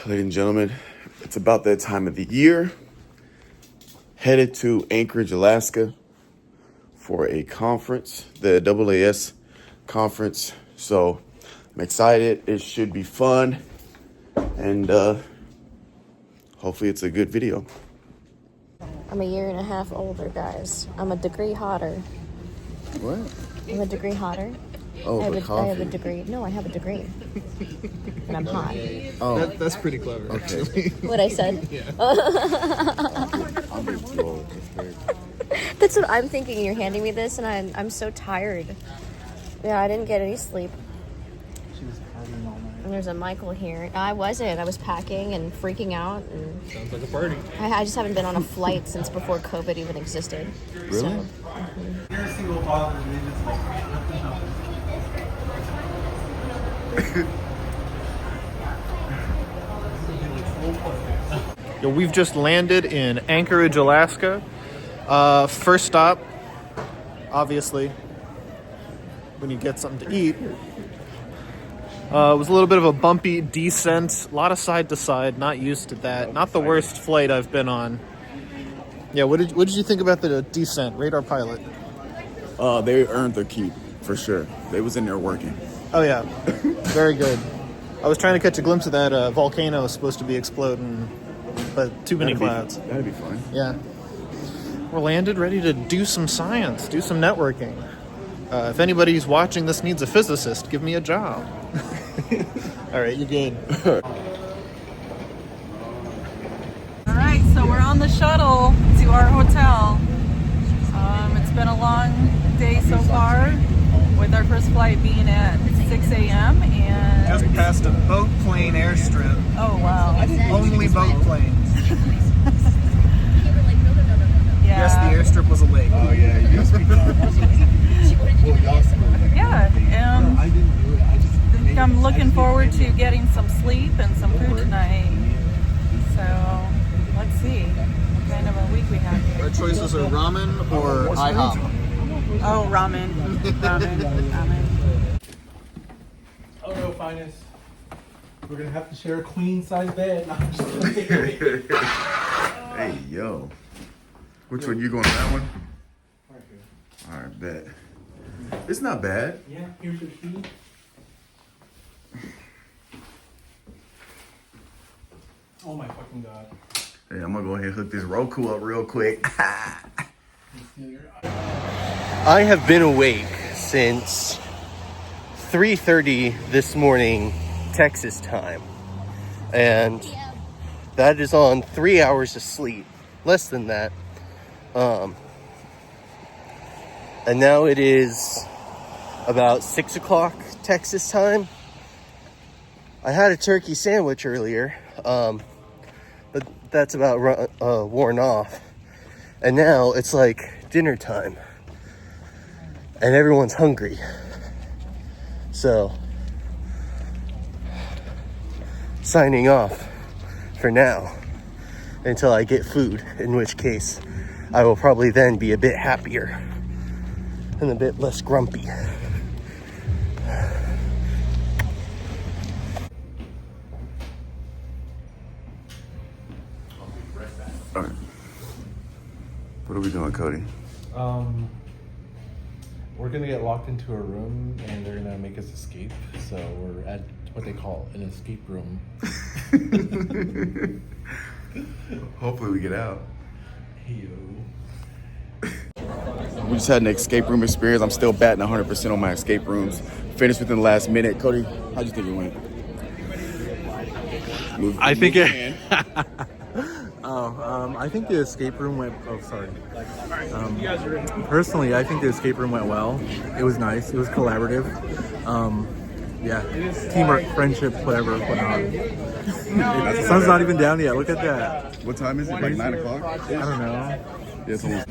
Ladies and gentlemen, it's about that time of the year. Headed to Anchorage, Alaska for a conference, the AAS conference. So I'm excited. It should be fun. And hopefully it's a good video. I'm a year and a half older, guys. I'm a degree hotter. What? I'm a degree hotter. Oh, I have a degree. No, I have a degree. And I'm hot. Oh, that's pretty clever. Okay. What I said? Yeah. I'm just too old. That's what I'm thinking. You're handing me this, and I'm so tired. Yeah, I didn't get any sleep. She was partying all night. And there's a Michael here. I wasn't. I was packing and freaking out. And Sounds like a party. I just haven't been on a flight since before COVID even existed. Really? So, Yo, we've just landed in Anchorage, Alaska. First stop, obviously, when you get something to eat. It was a little bit of a bumpy descent, a lot of side to side, not used to that. Not the worst flight I've been on. Yeah, what did you think about the descent, radar pilot? They earned their keep, for sure. They was in there working. Oh yeah, very good. I was trying to catch a glimpse of that volcano supposed to be exploding, but too many clouds. That'd be fun. Yeah. We're landed, ready to do some science, do some networking. If anybody's watching this needs a physicist, give me a job. All right, you're good. All right, so we're on the shuttle to our hotel. It's been a long day so far, with our first flight being at 6 a.m. and Just passed a boat plane airstrip. oh wow, Only boat planes. yeah, Yes, the airstrip was a lake. Oh, yeah. You just be yeah. I'm looking forward to getting some sleep and some food tonight. So let's see what kind of a week we have here. Our choices are ramen or IHOP. Oh, ramen. Oh no, finest. We're gonna have to share a queen size bed. No, I'm just kidding. Hey, yo. Which one? You going to that one? Right here. All right, bet. It's not bad. Yeah, here's your key. Oh my fucking god. Hey, I'm gonna go ahead and hook this Roku up real quick. I have been awake since 3:30 this morning, Texas time. And that is on 3 hours of sleep. Less than that. And now it is about 6 o'clock Texas time. I had a turkey sandwich earlier, but that's about worn off. And now it's like dinner time. And everyone's hungry. So, signing off for now until I get food, in which case I will probably then be a bit happier and a bit less grumpy. All right. What are we doing, Cody? We're gonna get locked into a room and they're gonna make us escape. So we're at what they call an escape room. Hopefully we get out. Hey, We just had an escape room experience. I'm still batting 100% on my escape rooms. Finished within the last minute. Cody, how'd you think it went? I think it. I think the escape room went. Oh, sorry. Personally, I think the escape room went well. It was nice. It was collaborative. Yeah, teamwork, friendship, whatever went on. The sun's not even down yet. Look at that. What time is it? Like 9 o'clock? I don't know. Yeah, it's almost.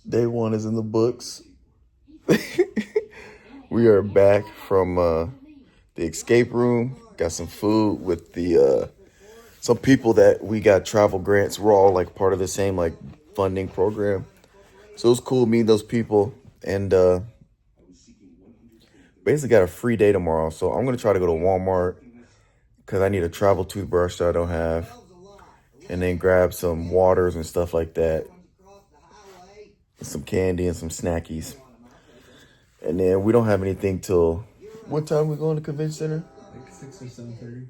Day one is in the books. We are back from the escape room. Got some food with the some people that we got travel grants. We're all like part of the same like funding program. So it was cool meeting those people, and basically got a free day tomorrow. So I'm gonna try to go to Walmart because I need a travel toothbrush that I don't have, and then grab some waters and stuff like that, some candy and some snackies. And then we don't have anything till what time we going to convention center? Like 6 or 7:30.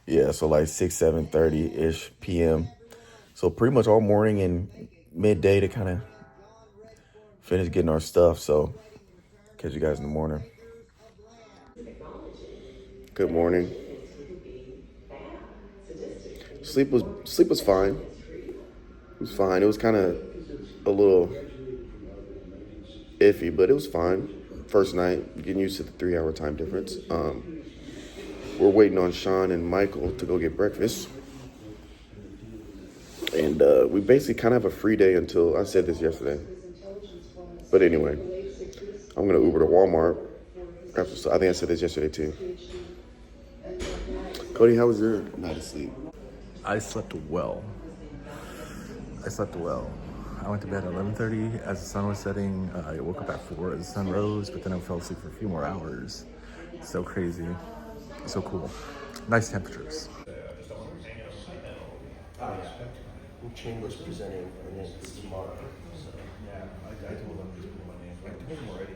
Yeah, so like 6, 7:30-ish p.m. So pretty much all morning and midday to kind of finish getting our stuff. So catch you guys in the morning. Good morning. Sleep was fine. It was fine. It was kind of a little iffy, but it was fine. First night, getting used to the 3-hour time difference. We're waiting on Sean and Michael to go get breakfast. And we basically kind of have a free day until, I said this yesterday. But anyway, I'm going to Uber to Walmart. I think I said this yesterday too. Cody, how was your night of sleep? I slept well. I went to bed at 11:30 as the sun was setting. I woke up at 4 as the sun rose, but then I fell asleep for a few more hours. So crazy. So cool. Nice temperatures. Chambers presenting tomorrow. I told them to put my name. I told them already.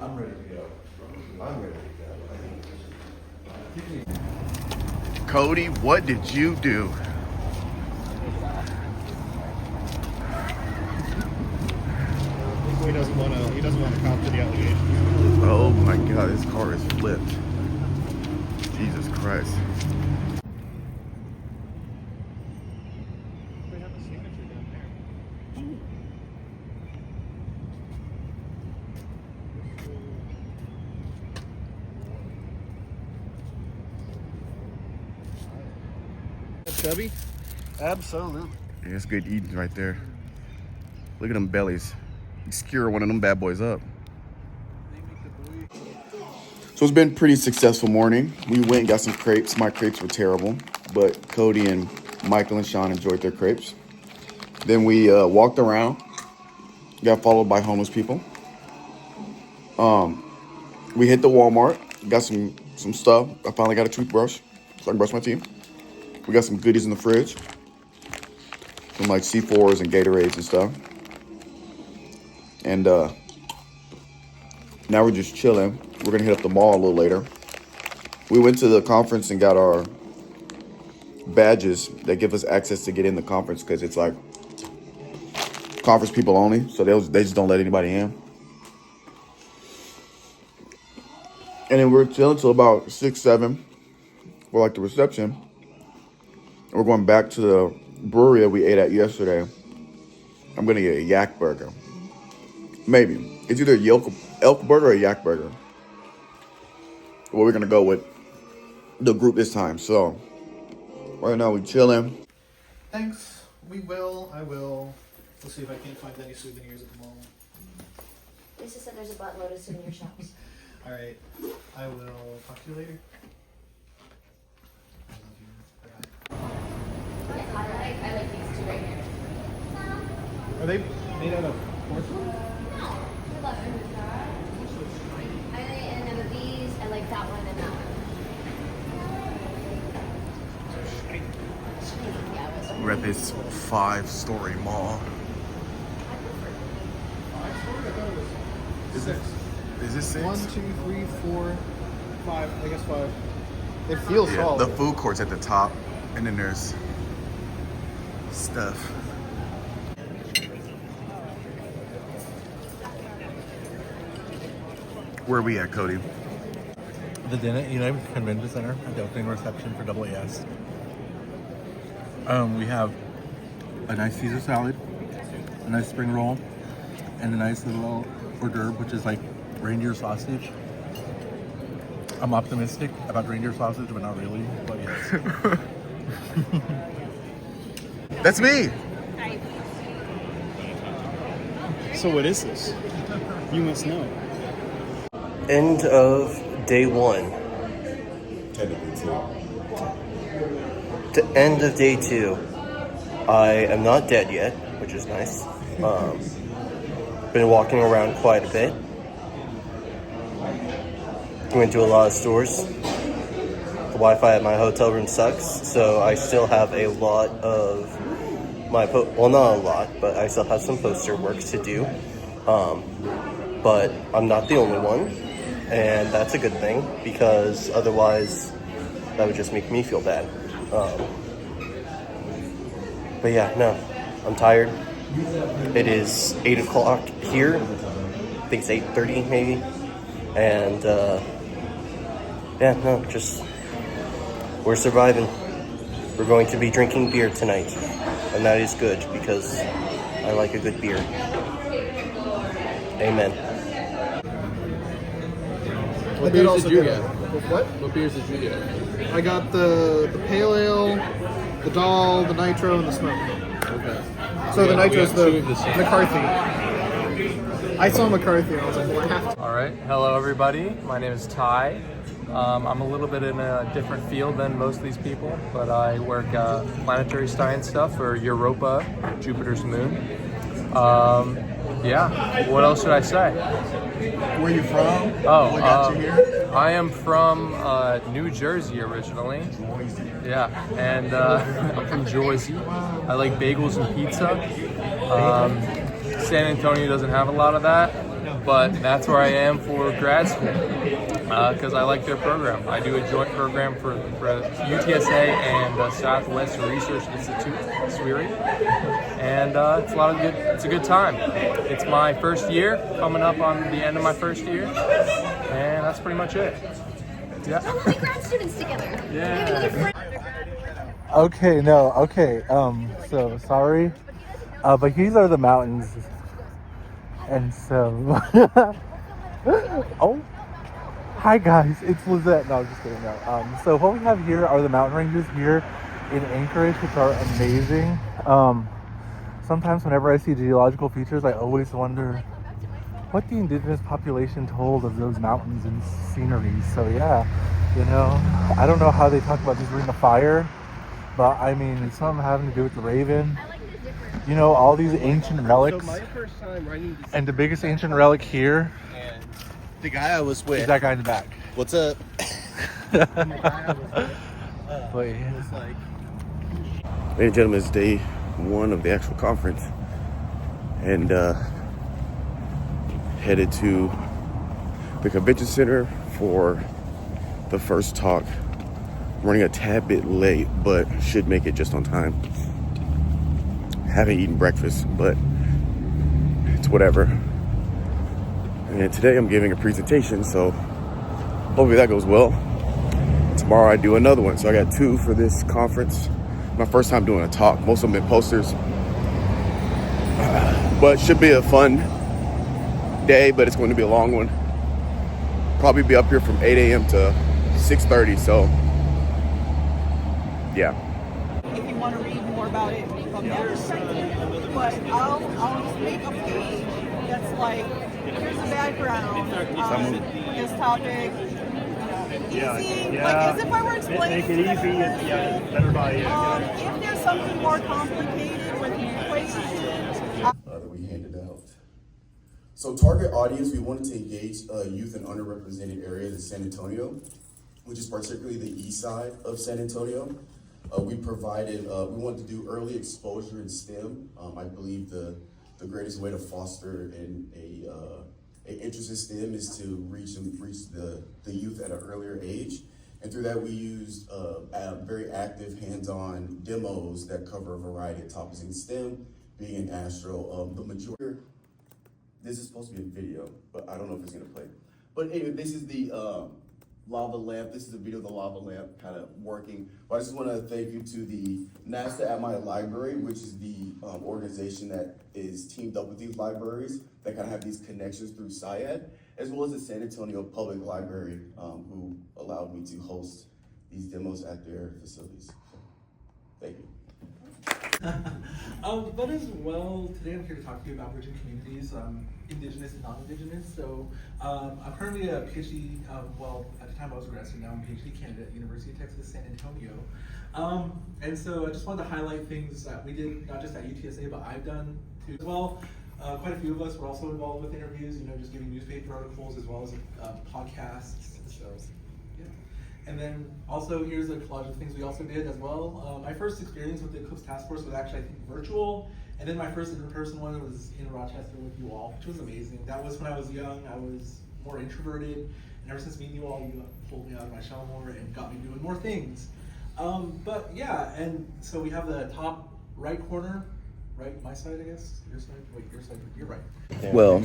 I'm ready to go. Cody, what did you do? He doesn't want to cop to the allegations. Oh my God, this car is flipped. Jesus Christ. They have a signature down there. Chubby? Absolutely. Yeah, it's good eating right there. Look at them bellies. You skewer one of them bad boys up. So it's been a pretty successful morning. We went and got some crepes. My crepes were terrible, but Cody and Michael and Sean enjoyed their crepes. Then we walked around, got followed by homeless people. We hit the Walmart, got some stuff. I finally got a toothbrush so I can brush my teeth. We got some goodies in the fridge, some like C4s and Gatorades and stuff. And now we're just chilling. We're gonna hit up the mall a little later. We went to the conference and got our badges that give us access to get in the conference because it's like conference people only. So they just don't let anybody in. And then we're chilling till about 6, 7 for like the reception. And we're going back to the brewery that we ate at yesterday. I'm gonna get a yak burger. Maybe. It's either a elk burger or a yak burger. Well, we're gonna go with the group this time. So right now we're chilling. Thanks. I will. We'll see if I can't find any souvenirs at the mall. Lisa said there's a buttload of souvenir shops. All right. I will talk to you later. I love you. Bye-bye. I like these two right here. Are they made out of porcelain? And then these, I like that one and that one. We're at this 5-story mall. Is it? Is this 6? 1, 2, 3, 4, 5. I guess 5. It feels Yeah, solid. the food court's at the top, and then there's stuff. Where are we at, Cody? The Dennett United Convention Center at the opening reception for AAS. We have a nice Caesar salad, a nice spring roll, and a nice little hors d'oeuvre, which is like reindeer sausage. I'm optimistic about reindeer sausage, but not really. But yes. That's me. So what is this? You must know. End of day 1. two. To end of day 2. I am not dead yet, which is nice. Been walking around quite a bit. Went to a lot of stores. The Wi-Fi at my hotel room sucks, so I still have a lot of my well, not a lot, but I still have some poster work to do. But I'm not the only one, and that's a good thing, because otherwise that would just make me feel bad. But yeah, no, I'm tired. It is 8 o'clock here. I think it's 8:30 maybe. And yeah, no, just we're surviving. We're going to be drinking beer tonight, and that is good because I like a good beer. Amen. What beers did you get? What beers did you get? I got the pale ale, the Dahl, the Nitro, and the Smoke. Okay. So the We Nitro's got the two of the same. McCarthy. I saw McCarthy and I was like, well, I have to. All right, hello everybody. My name is Ty. I'm a little bit in a different field than most of these people, but I work planetary science stuff for Europa, Jupiter's moon. Yeah, what else should I say? Where are you from? Oh, What got you here? I am from New Jersey originally. Yeah, and I'm from Jersey. I like bagels and pizza. San Antonio doesn't have a lot of that, but that's where I am for grad school because I like their program. I do a joint program for UTSA and Southwest Research Institute, SWIRI, and it's a good time. It's my first year, coming up on the end of my first year, and that's pretty much it. Yeah. Oh, we'll be grad students together. Yeah. Okay, no, okay. So sorry, but these are the mountains, and so. Oh, hi guys, it's Lizette. No, I'm just kidding. No. So what we have here are the mountain ranges here in Anchorage, which are amazing. Sometimes whenever I see geological features, I always wonder what the indigenous population told of those mountains and scenery. So yeah, you know, I don't know how they talk about these ring of fire, but I mean, it's something having to do with the raven. You know, all these ancient relics. So my first time riding this, And the biggest ancient relic here and the guy I was with. is that guy in the back. What's up? But It's yeah. like, Ladies and gentlemen, it's day 1 of the actual conference, and headed to the convention center for the first talk. Running a tad bit late, but should make it just on time. Haven't eaten breakfast, but it's whatever. And today I'm giving a presentation, so hopefully that goes well. Tomorrow I do another one, so I got 2 for this conference. My first time doing a talk. Most of them in posters, but should be a fun day. But it's going to be a long one. Probably be up here from 8 a.m. to 6:30. So yeah. If you want to read more about it from there. But I'll just make a page that's like, here's the background, this topic. Easy, like as if I were explaining. Make it easy, yeah, everybody. If there's something more complicated with equations, That we handed out. So target audience, we wanted to engage youth in underrepresented areas in San Antonio, which is particularly the east side of San Antonio. We wanted to do early exposure in STEM. I believe the greatest way to foster an interest in STEM is to reach the youth at an earlier age. And through that, we used very active hands-on demos that cover a variety of topics in STEM, being in astro. The majority, this is supposed to be a video, but I don't know if it's gonna play. But anyway, this is the lava lamp. This is a video of the lava lamp kind of working. But I just want to thank you to the NASA at My Library, which is the organization that is teamed up with these libraries that kind of have these connections through SciAd, as well as the San Antonio Public Library, who allowed me to host these demos at their facilities. So, thank you. But as well, today I'm here to talk to you about bridging communities, indigenous and non-indigenous. So I'm currently a PhD, well, at the time I was a grad student, now I'm a PhD candidate at University of Texas, San Antonio. And so I just wanted to highlight things that we did, not just at UTSA, but I've done too as well. Quite a few of us were also involved with interviews, just giving newspaper articles as well as podcasts. So, yeah. And then also here's a collage of things we also did as well. My first experience with the Eclipse Task Force was actually, I think, virtual. And then my first in-person one was in Rochester with you all, which was amazing. That was when I was young. I was more introverted. And ever since meeting you all, you pulled me out of my shell more and got me doing more things. But yeah, and so we have the top right corner, right, my side, I guess. Your side, wait, your side, you're right. Well,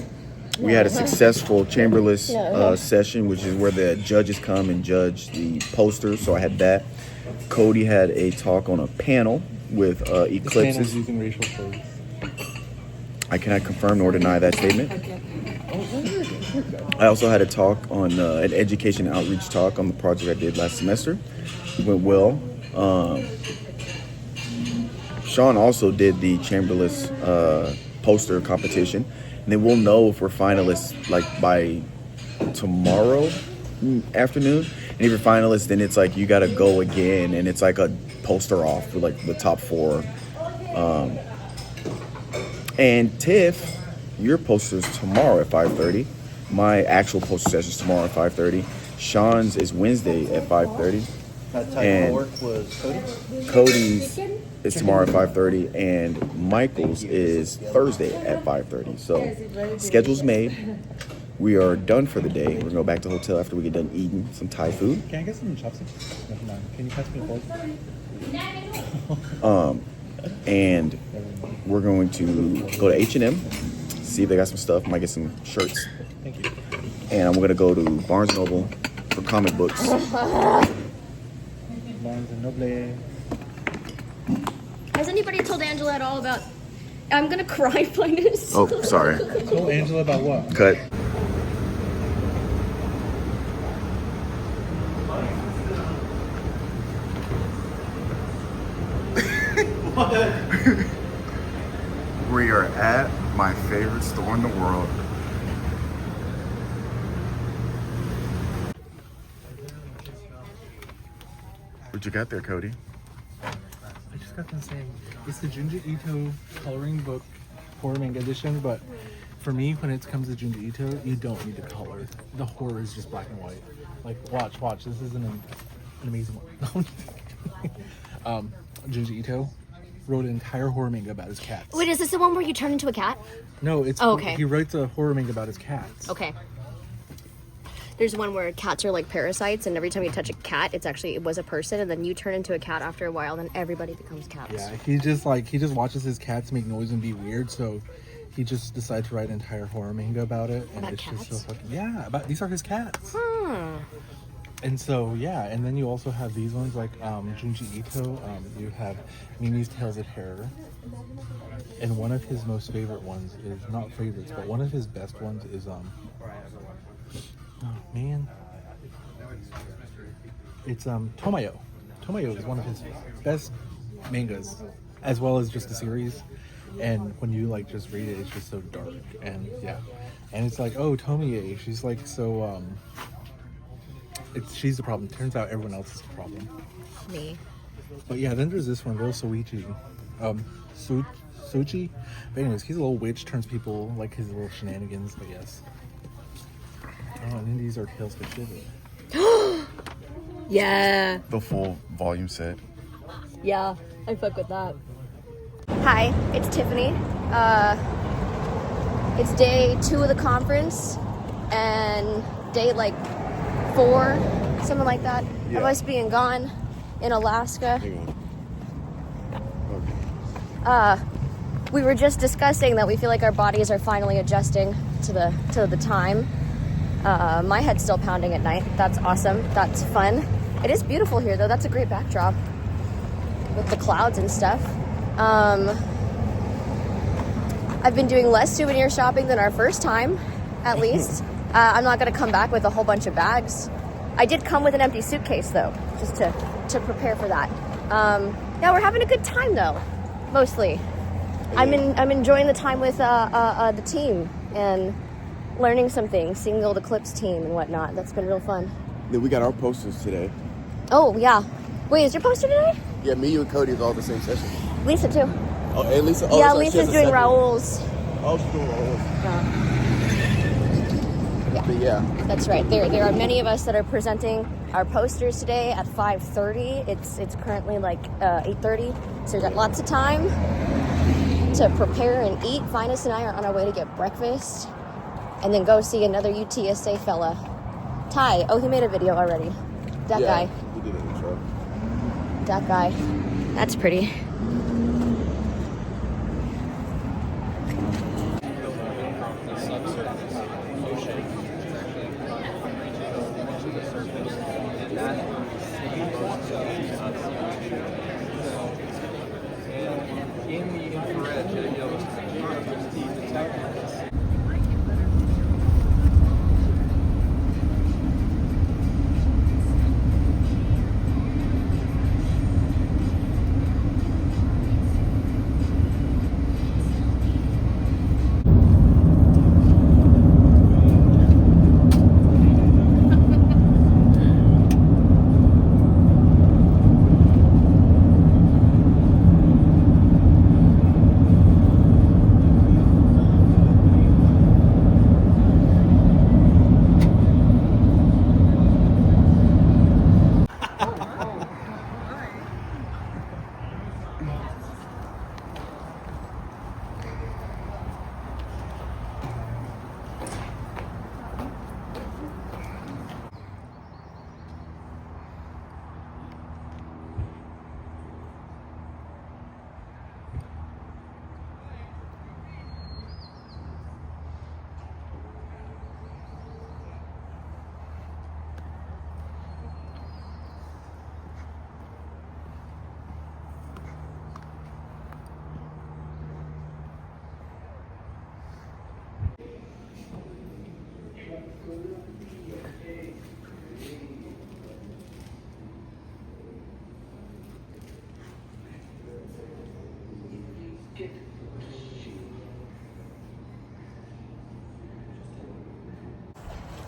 we had a successful chamberless session, which is where the judges come and judge the posters. So I had that. Cody had a talk on a panel with eclipses. Using racial slurs. I cannot confirm nor deny that statement. I also had a talk on an education outreach talk on the project I did last semester. It went well. Sean also did the chamberless poster competition. And then we'll know if we're finalists like by tomorrow afternoon. And if you're finalists, then it's like you got to go again, and it's like a poster off for like the top 4. And Tiff, your poster's tomorrow at 5:30. My actual poster session's tomorrow at 5:30. Sean's is Wednesday at 5:30. That type of work was Cody's? Cody's is tomorrow at 5:30, and Michael's is Thursday at 5:30. So schedule's made. We are done for the day. We're gonna go back to the hotel after we get done eating some Thai food. Can I get some chopsticks? Never mind. Can you pass me a fork? And we're going to go to H&M, see if they got some stuff. Might get some shirts. Thank you. And I'm gonna go to Barnes & Noble for comic books. Barnes & Noble. Has anybody told Angela at all about... I'm gonna cry playing this. Oh, sorry. Told Angela about what? Cut. We are at my favorite store in the world. What you got there, Cody? I just got them saying it's the Junji Ito coloring book horror manga edition, but for me, when it comes to Junji Ito, you don't need to color. The horror is just black and white. Like, watch. This is an amazing one. Junji Ito wrote an entire horror manga about his cats. Wait, is this the one where you turn into a cat? No, it's okay. He writes a horror manga about his cats. Okay. There's one where cats are like parasites, and every time you touch a cat, it was a person, and then you turn into a cat after a while, and then everybody becomes cats. Yeah, he just watches his cats make noise and be weird, so he just decided to write an entire horror manga about it, and about it's cats? just so fucking these are his cats. Hmm. And so and then you also have these ones like Junji Ito. You have Mimi's Tales of Terror, and one of his most favorite ones is not favorites, but one of his best ones is oh man, it's Tomoyo. Tomoyo is one of his best mangas, as well as just a series. And when you like just read it, it's just so dark and and it's like, oh, Tomie, she's like so she's the problem. Turns out everyone else is the problem. Me. But yeah, then there's this one, Real Soichi. Soichi. But anyways, he's a little witch, turns people like his little shenanigans, but yes. Oh, and then these are Tales for Shiva. Yeah. The full volume set. Yeah, I fuck with that. Hi, it's Tiffany. It's day 2 of the conference, and day 4, something like that, of us being gone in Alaska. We were just discussing that we feel like our bodies are finally adjusting to the time. My head's still pounding at night. That's awesome. That's fun. It is beautiful here, though. That's a great backdrop with the clouds and stuff. I've been doing less souvenir shopping than our first time, at least. I'm not going to come back with a whole bunch of bags. I did come with an empty suitcase, though, just to prepare for that. Yeah, we're having a good time, though. mostly. I'm enjoying the time with the team and learning some things, seeing the old Eclipse team and whatnot. That's been real fun. Then we got our posters today. Oh yeah. Wait, is your poster today? Yeah, me, you, and Cody is all the same session. Lisa too. Oh, and Lisa. Oh, Yeah, that's right, she has Lisa's a doing separate- Raoul's. Oh, she's doing Raoul's. Yeah. But yeah. That's right. There are many of us that are presenting our posters today at 5:30. It's currently like 8:30, so we've got lots of time to prepare and eat. Finus and I are on our way to get breakfast, and then go see another UTSA fella, Ty. Oh, he made a video already. That guy. He did an intro. That guy. That's pretty.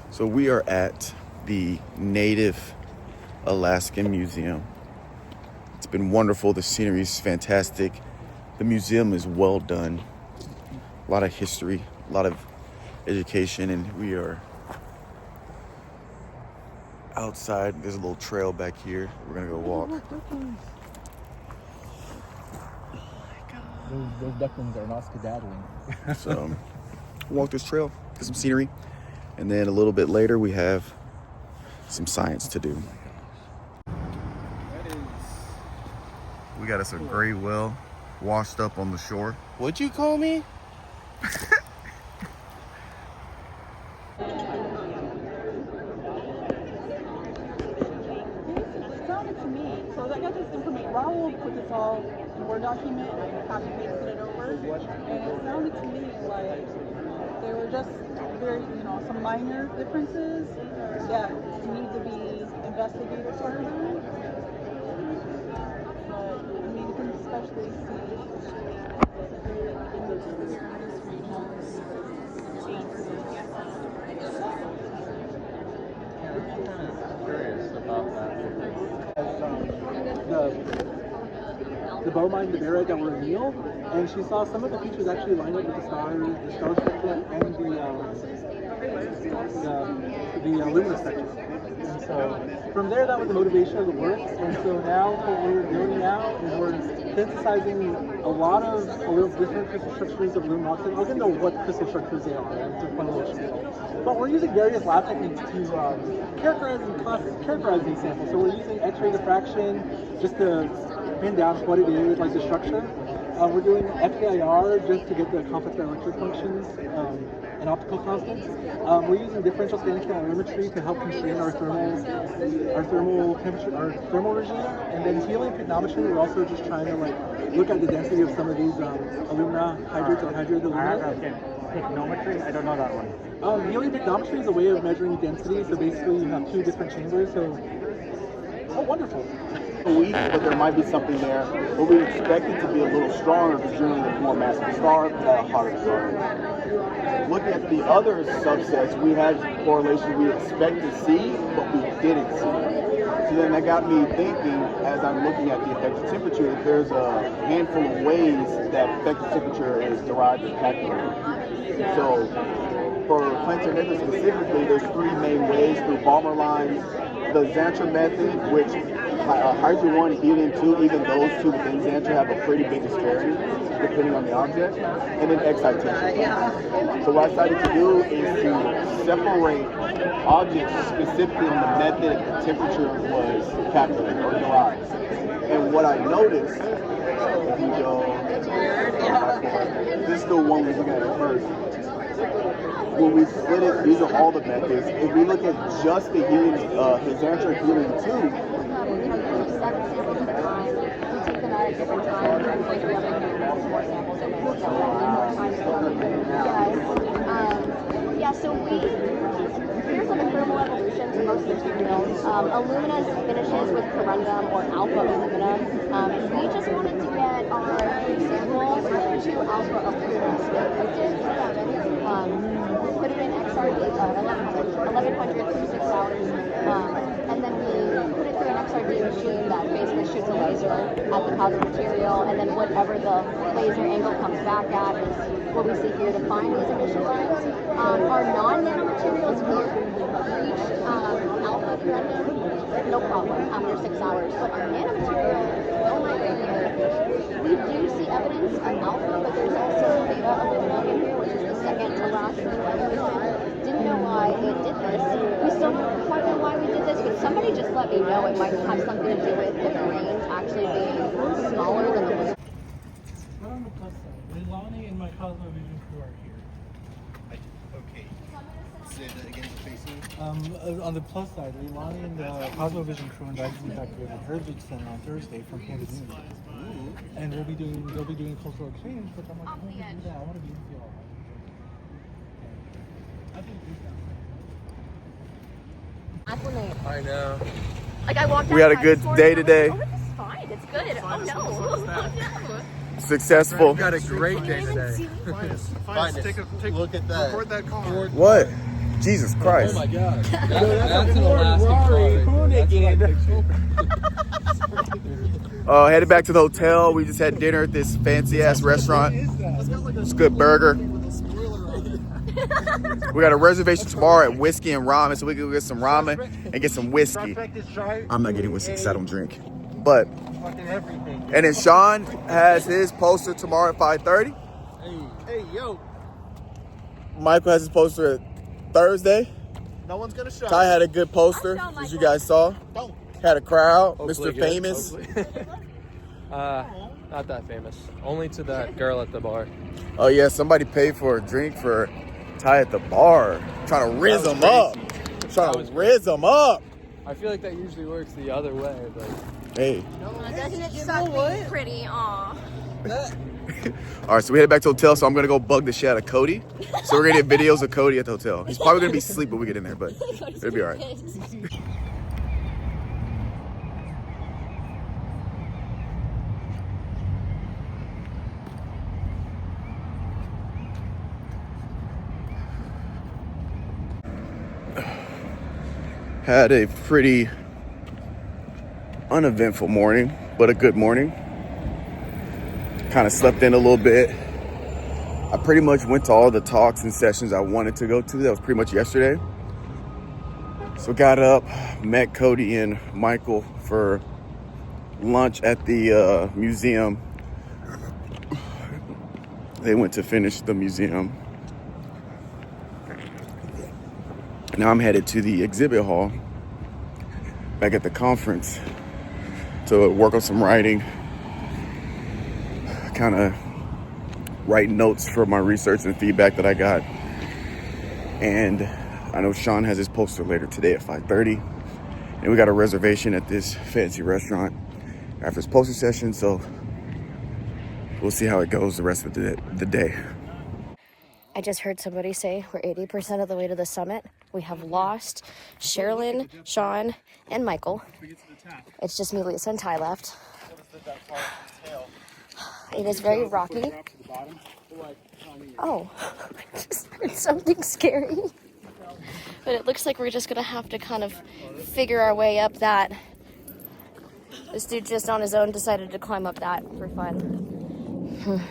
So we are at the Native Alaskan Museum. It's been wonderful. The scenery is fantastic. The museum is well done. A lot of history, a lot of education, and we are outside. There's a little trail back here. We're gonna go walk. Those ducklings are not skedaddling. So walk this trail, get some scenery, and then a little bit later we have some science to do. We got us a gray whale washed up on the shore. What'd you call me? It sounded to me, so I got this information. Raul put this all in a Word document and I copy pasted it over. And it sounded to me like there were just very, some minor differences that need to be investigated further. But, I mean, you can especially see in this Curious about that. The bovine, the barrett that were a meal, and she saw some of the features actually line up with the star spectrum and the luminous spectrum. And so from there, that was the motivation of the work. And so now what we're doing now is we're synthesizing a lot of different crystal structures of aluminum oxide. I'll get into what crystal structures they are. It's a fun little spiel. But we're using various lab techniques to characterize these samples. So we're using X-ray diffraction just to pin down what it is, like the structure. We're doing FKIR just to get the complex dielectric functions and optical constants. We're using differential standard calorimetry to help constrain our thermal temperature, our thermal regime. And then helium pygnometry, we're also just trying to look at the density of some of these alumina hydrates or hydrated alumina. Pygnometry? I don't know that one. Helium pygnometry is a way of measuring density. So basically you have two different chambers. So, oh, wonderful. weak, but there might be something there. But we expect it to be a little stronger because generally the more massive the star, the hotter the star is. Looking at the other subsets, we had correlation we expect to see, but we didn't see. So then that got me thinking, as I'm looking at the effective temperature, that there's a handful of ways that effective temperature is derived or calculated. So for planetary nebula specifically, there's three main ways through Balmer lines, the Xantra method, which hydrogen 1 and helium 2, even those two within Xantra have a pretty big disparity depending on the object, and then excitation. So what I decided to do is to separate objects specifically in the method the temperature was calculated or derived. And what I noticed, if you go, this is the one we're looking at first. When we split it, these are all the methods. If we look at just the helium, his Xantra helium 2, so here's like a thermal evolution to most materials. Alumina finishes with corundum or alpha alumina. We just wanted to get our samples to alpha alumina. Put it in XRD, 1100 for 6 hours, and then we put it through an XRD machine that basically shoots a laser at the powder material, and then whatever the laser angle comes back at is what we see here to find these emission lines. Our non-nanomaterials here reach alpha corundum, no problem, after 6 hours, but our nanomaterial, oh my goodness, we do see evidence of alpha, but there's also beta alumina in here, which is the second to last emission. Didn't know why it did this. We still don't quite know why we did this, but somebody just let me know. It might have something to do with the grains actually being smaller than the. But on the plus side, Leilani and my Cosmo Vision crew are here. Okay. Say that again, facing. On the plus side, Leilani and the Cosmo Vision crew invited me back to the Heritage Center on Thursday from Tanzania. And they'll be doing cultural exchange, but I'm like, I don't want to do that. I want to be with y'all. I think we sound Acclimate. I know. Like I walked We had a outside good this morning, day and I was today. like, oh, this is fine. It's good. Oh no. Successful. We got a great day today. Find it. Look at that. Record that car. What? Jesus Christ. Oh my god. That's an Alaskan car. Headed back to the hotel. We just had dinner at this fancy ass restaurant. It's a good burger. We got a reservation tomorrow at Whiskey and Ramen, so we can go get some ramen and get some whiskey. I'm not getting whiskey because I don't drink. But, and then Sean has his poster tomorrow at 5:30. Hey, yo. Michael has his poster at Thursday. No one's gonna show. Ty had a good poster, as you guys saw. Had a crowd. Hopefully Mr. good, Famous. Not that famous. Only to that girl at the bar. Oh yeah, somebody paid for a drink for Ty at the bar. Trying to riz him up. Trying to riz him up. I feel like that usually works the other way, but Hey. Doesn't it suck being pretty? Aw. All right, so we headed back to the hotel, so I'm gonna go bug the shit out of Cody. So we're gonna get videos of Cody at the hotel. He's probably gonna be asleep when we get in there, but it'll be all right. Had a pretty uneventful morning, but a good morning. Kind of slept in a little bit. I pretty much went to all the talks and sessions I wanted to go to. That was pretty much yesterday. So got up, met Cody and Michael for lunch at the museum. They went to finish the museum. Now I'm headed to the exhibit hall back at the conference to work on some writing, kind of write notes for my research and feedback that I got. And I know Sean has his poster later today at 5:30. And we got a reservation at this fancy restaurant after his poster session, so we'll see how it goes the rest of the day. I just heard somebody say we're 80% of the way to the summit. We have lost Sherilyn, Sean, and Michael. It's just me, Lisa, and Ty left. It is very rocky. Oh, I just heard something scary. But it looks like we're just gonna have to kind of figure our way up that. This dude just on his own decided to climb up that for fun.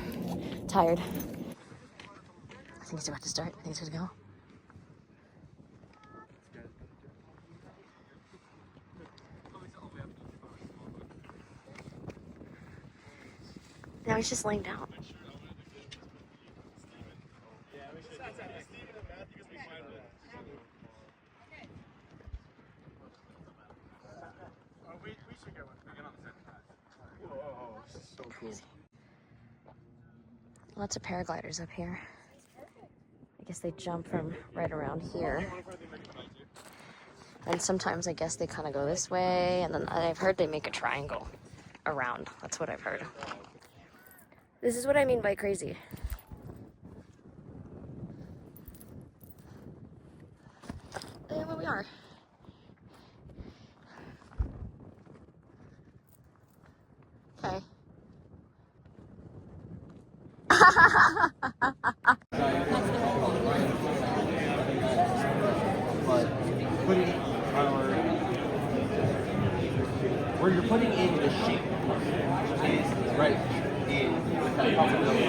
Tired. I think it's about to start. I think it's gonna go. Now he's just laying down. Lots of paragliders up here. I guess they jump from right around here. And sometimes I guess they kind of go this way, and then I've heard they make a triangle around. That's what I've heard. This is what I mean by crazy. There we are. Okay. Where you're putting in the shape is right in with that possibility.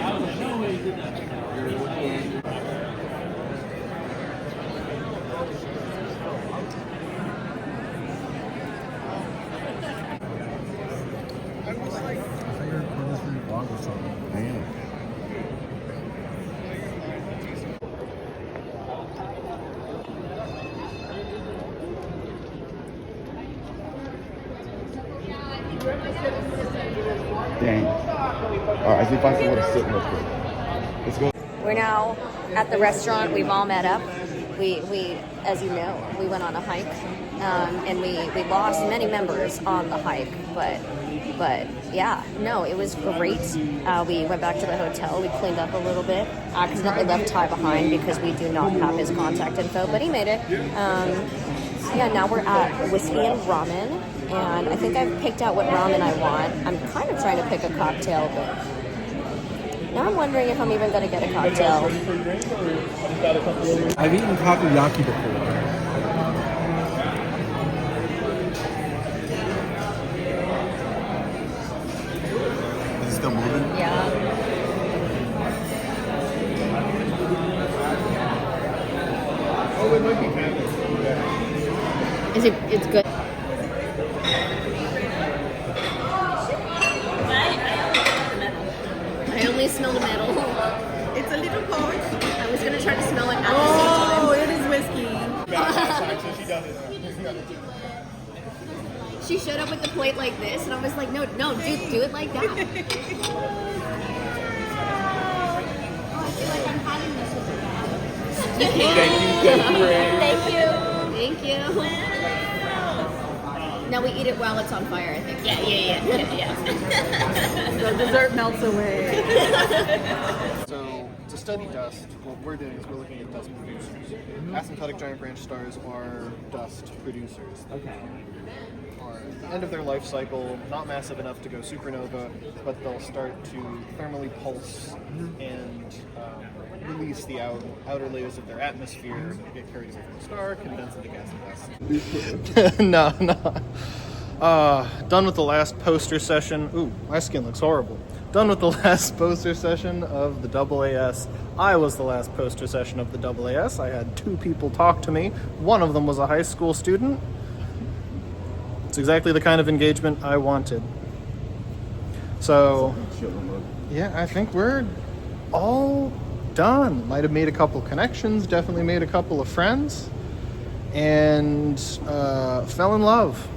You're looking. Dang. All right, I see if I see what to sit real quick. Let's go. We're now at the restaurant. We've all met up. We as you know, we went on a hike, and we lost many members on the hike. But yeah, no, it was great. We went back to the hotel. We cleaned up a little bit. Accidentally left Ty behind because we do not have his contact info, but he made it. Yeah, now we're at Whiskey and Ramen, and I think I've picked out what ramen I want. I'm kind of trying to pick a cocktail, but now I'm wondering if I'm even going to get a cocktail. I've eaten takoyaki before. Is it still moving? Yeah. Oh, it might be happening. It's good. I only smell the metal. It's a little cold. I was gonna try to smell it at the same time. Oh, it is whiskey. She showed up with the plate like this, and I was like, no, do it like that. Oh, I feel like I'm having this with her now. Thank you. Now we eat it while it's on fire, I think. Yeah. So dessert melts away. So to study dust, what we're doing is we're looking at dust producers. Asymptotic giant branch stars are dust producers. Okay. Are at the end of their life cycle, not massive enough to go supernova, but they'll start to thermally pulse and release the outer layers of their atmosphere, get carried away from the star, condense into gas and dust. No. Done with the last poster session. Ooh, my skin looks horrible. Done with the last poster session of the AAS. I was the last poster session of the AAS. I had 2 people talk to me. One of them was a high school student. It's exactly the kind of engagement I wanted. So, yeah, I think we're all done. Might have made a couple connections, definitely made a couple of friends, and fell in love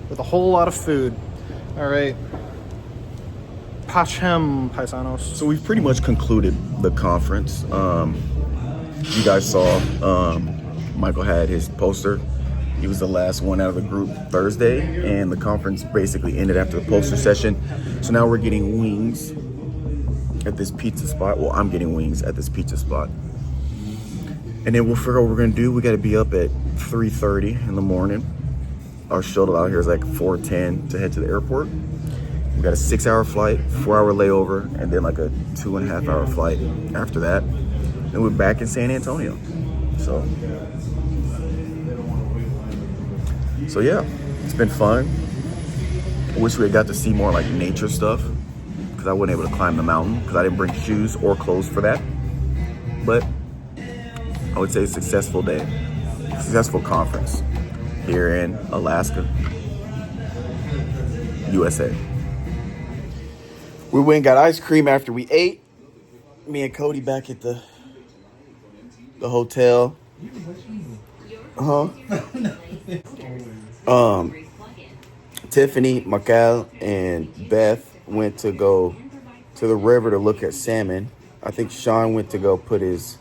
with a whole lot of food. All right. Pachem, paisanos. So we've pretty much concluded the conference. You guys saw Michael had his poster. He was the last one out of the group Thursday, and the conference basically ended after the poster session. So now we're getting wings at this pizza spot. Well, I'm getting wings at this pizza spot. And then we'll figure out what we're gonna do. We gotta be up at 3:30 in the morning. Our shuttle out here is like 4:10 to head to the airport. We got a 6-hour flight, 4-hour layover, and then like a 2.5-hour flight after that. Then we're back in San Antonio. So yeah, it's been fun. I wish we had got to see more like nature stuff because I wasn't able to climb the mountain because I didn't bring shoes or clothes for that. But I would say a successful day, successful conference here in Alaska, USA. We went and got ice cream after we ate. Me and Cody back at the hotel. Tiffany, Michael, and Beth went to go to the river to look at salmon. I think Sean went to go put his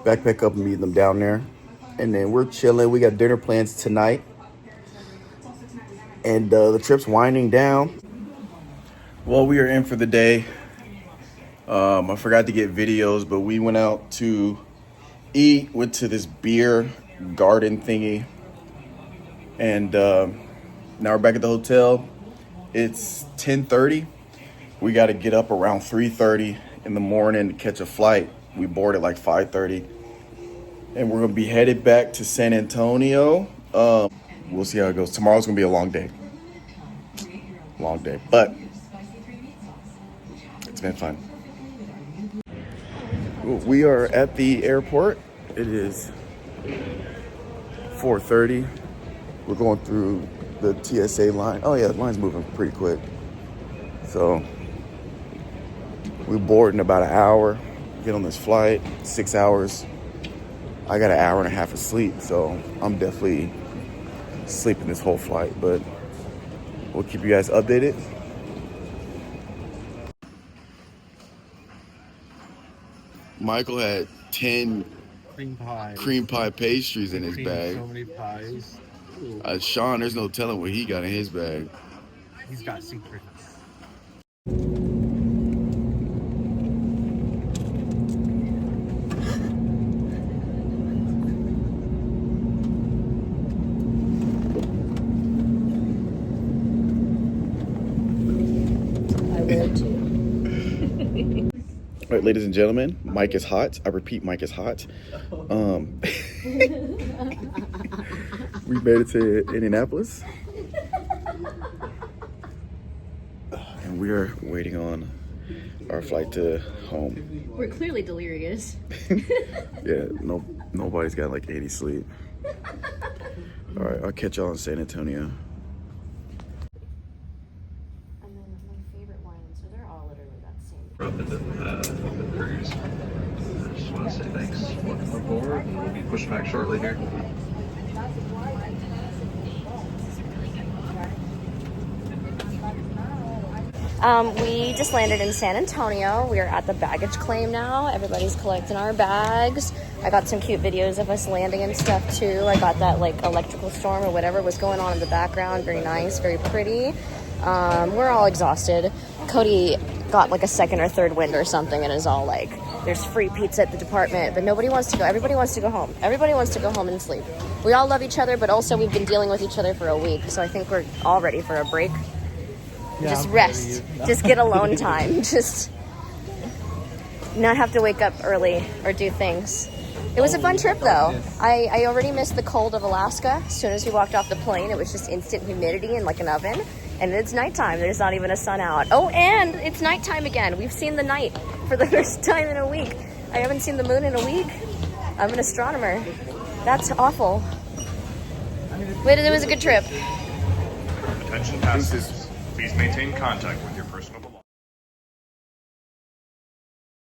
backpack up and meet them down there. And then we're chilling. We got dinner plans tonight. And the trip's winding down. Well, we are in for the day. I forgot to get videos, but we went out to eat, went to this beer garden thingy. And now we're back at the hotel. It's 10:30. We got to get up around 3:30 in the morning to catch a flight. We board at like 5:30. And we're going to be headed back to San Antonio. We'll see how it goes. Tomorrow's going to be a long day. Long day. But it's been fun. We are at the airport. It is 4:30. We're going through the TSA line. Oh yeah, the line's moving pretty quick. So we board in about an hour. Get on this flight, 6 hours. I got an hour and a half of sleep, so I'm definitely sleeping this whole flight, but we'll keep you guys updated. Michael had 10 cream pie pastries in his bag. So many pies. Sean, there's no telling what he got in his bag. He's got secrets. I will too. All right, ladies and gentlemen, Mike is hot. I repeat, Mike is hot. We made it to Indianapolis. And we are waiting on our flight to home. We're clearly delirious. Yeah, nobody's got like 80 sleep. All right, I'll catch y'all in San Antonio. And then my favorite wine, so they're all literally that same. Up in the cruise. Just want to say thanks. Welcome aboard, and we'll be pushing back shortly here. We just landed in San Antonio. We are at the baggage claim now. Everybody's collecting our bags. I got some cute videos of us landing and stuff too. I got that like electrical storm or whatever was going on in the background. Very nice, very pretty. We're all exhausted. Cody got like a second or third wind or something and is all like, there's free pizza at the department, but nobody wants to go. Everybody wants to go home. Everybody wants to go home and sleep. We all love each other, but also we've been dealing with each other for a week, so I think we're all ready for a break. Yeah, just rest. Just get alone time. Just not have to wake up early or do things. It was a fun trip though. I already missed the cold of Alaska. As soon as we walked off the plane, it was just instant humidity and like an oven. And it's nighttime. There's not even a sun out. Oh, and it's nighttime again. We've seen the night for the first time in a week. I haven't seen the moon in a week. I'm an astronomer. That's awful. But it was a good trip. Attention passengers. Please maintain contact with your personal belongings.